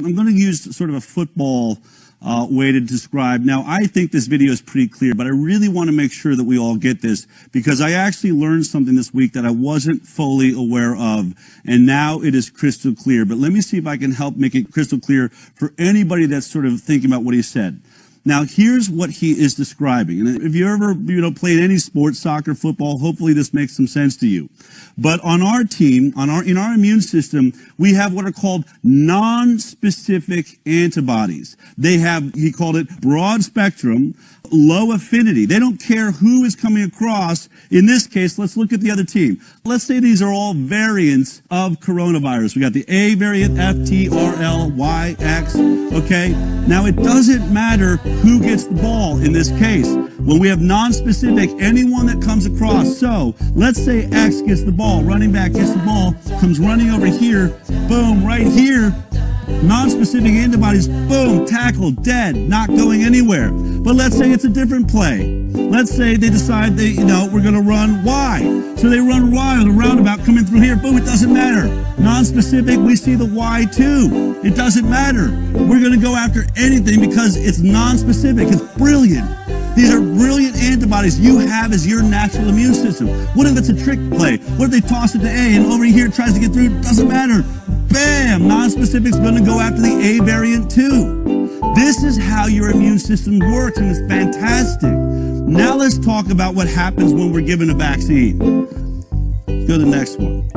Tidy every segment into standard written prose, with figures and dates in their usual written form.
I'm going to use sort of a football way to describe. Now, I think this video is pretty clear, but I really want to make sure that we all get this because I actually learned something this week that I wasn't fully aware of, and now it is crystal clear. But let me see if I can help make it crystal clear for anybody that's sort of thinking about what he said. Now, here's what he is describing. And if you ever, played any sport, soccer, football, hopefully this makes some sense to you. But on our team, in our immune system, we have what are called non-specific antibodies. They have, he called it broad spectrum, low affinity. They don't care who is coming across. In this case, let's look at the other team. Let's say these are all variants of coronavirus. We got the A variant, F, T, R, L, Y, X, okay? Now, it doesn't matter who gets the ball in this case. When we have non-specific, anyone that comes across. So, let's say X gets the ball, running back gets the ball, comes running over here, boom, right here, non-specific antibodies, boom, tackled, dead, not going anywhere. But let's say it's a different play. Let's say they decide we're going to run Y. So they run Y on the roundabout coming through here, boom, it doesn't matter. Non-specific, we see the Y too. It doesn't matter. We're going to go after anything because it's non-specific. It's brilliant. These are brilliant antibodies you have as your natural immune system. What if it's a trick play? What if they toss it to A and over here tries to get through? It doesn't matter. Bam! Non-specific's going to go after the A variant too. This is how your immune system works, and it's fantastic. Now let's talk about what happens when we're given a vaccine. Go to the next one.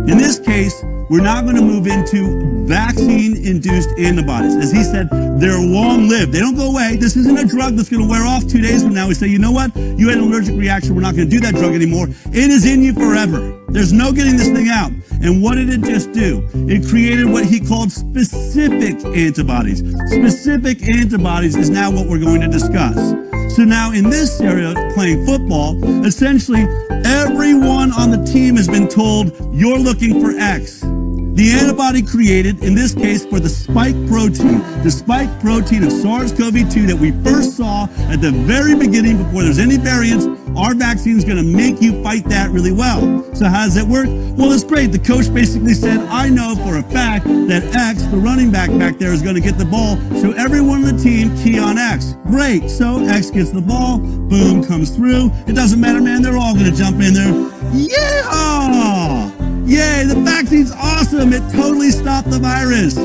In this case, we're not going to move into vaccine-induced antibodies. As he said, they're long-lived. They don't go away. This isn't a drug that's going to wear off 2 days from now. We say, you know what? You had an allergic reaction. We're not going to do that drug anymore. It is in you forever. There's no getting this thing out. And what did it just do? It created what he called specific antibodies. Specific antibodies is now what we're going to discuss. So now in this area, playing football, essentially everyone on the team has been told, you're looking for X. The antibody created, in this case, for the spike protein of SARS-CoV-2 that we first saw at the very beginning before there's any variants, our vaccine is going to make you fight that really well. So how does it work? Well, it's great. The coach basically said, I know for a fact that X, the running back there, is going to get the ball. So everyone on the team key on X. Great. So X gets the ball. Boom, comes through. It doesn't matter, man. They're all going to jump in there. Yeah! Yay, the vaccine's awesome. It totally stopped the virus.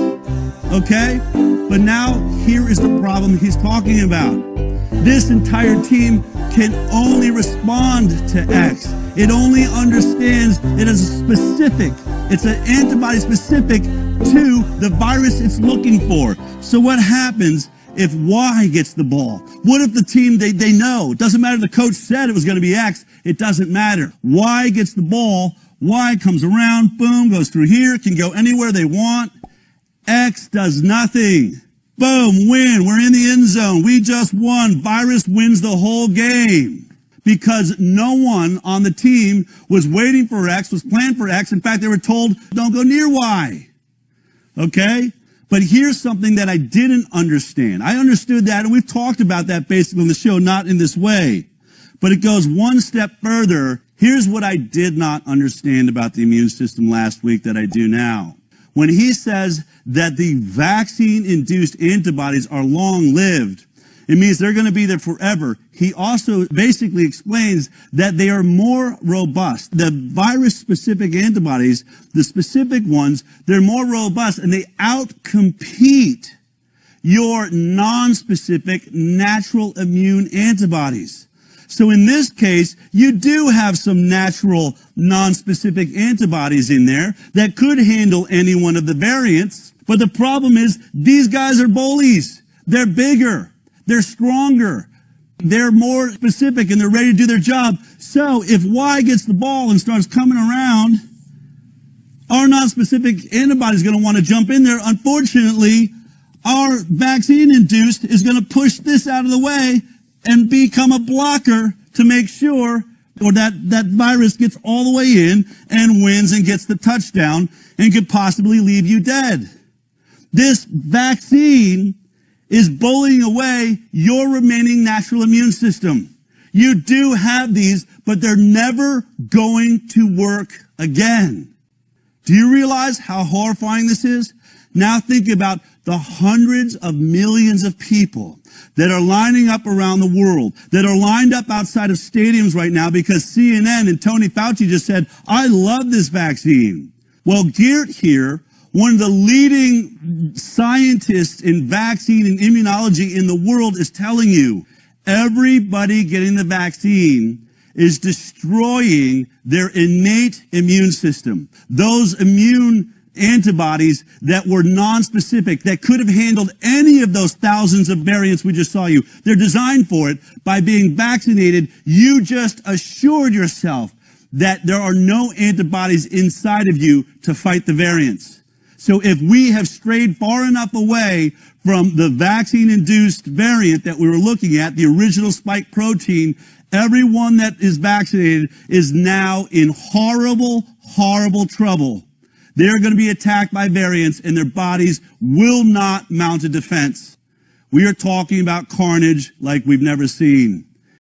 Okay? But now, here is the problem he's talking about. This entire team can only respond to X. It only understands it as a specific. It's an antibody specific to the virus it's looking for. So what happens if Y gets the ball? What if the team, they know? It doesn't matter. The coach said it was going to be X. It doesn't matter. Y gets the ball. Y comes around, boom, goes through here, can go anywhere they want. X does nothing. Boom, win. We're in the end zone. We just won. Virus wins the whole game. Because no one on the team was waiting for X, was planned for X. In fact, they were told, don't go near Y. Okay? But here's something that I didn't understand. I understood that, and we've talked about that basically on the show, not in this way. But it goes one step further. Here's what I did not understand about the immune system last week that I do now. When he says that the vaccine-induced antibodies are long-lived, it means they're going to be there forever. He also basically explains that they are more robust. The virus-specific antibodies, the specific ones, they're more robust and they outcompete your non-specific natural immune antibodies. So in this case, you do have some natural non-specific antibodies in there that could handle any one of the variants. But the problem is these guys are bullies. They're bigger. They're stronger. They're more specific and they're ready to do their job. So if Y gets the ball and starts coming around, our non-specific antibody is going to want to jump in there. Unfortunately, our vaccine-induced is going to push this out of the way and become a blocker to make sure or that virus gets all the way in and wins and gets the touchdown and could possibly leave you dead. This vaccine is bullying away your remaining natural immune system. You do have these, but they're never going to work again. Do you realize how horrifying this is? Now think about the hundreds of millions of people that are lining up around the world, that are lined up outside of stadiums right now because CNN and Tony Fauci just said, I love this vaccine. Well, Geert here, one of the leading scientists in vaccine and immunology in the world, is telling you everybody getting the vaccine is destroying their innate immune system. Those immune antibodies that were non-specific, that could have handled any of those thousands of variants we just saw you. They're designed for it. By being vaccinated, you just assured yourself that there are no antibodies inside of you to fight the variants. So if we have strayed far enough away from the vaccine-induced variant that we were looking at, the original spike protein, everyone that is vaccinated is now in horrible, horrible trouble. They're going to be attacked by variants and their bodies will not mount a defense. We are talking about carnage like we've never seen.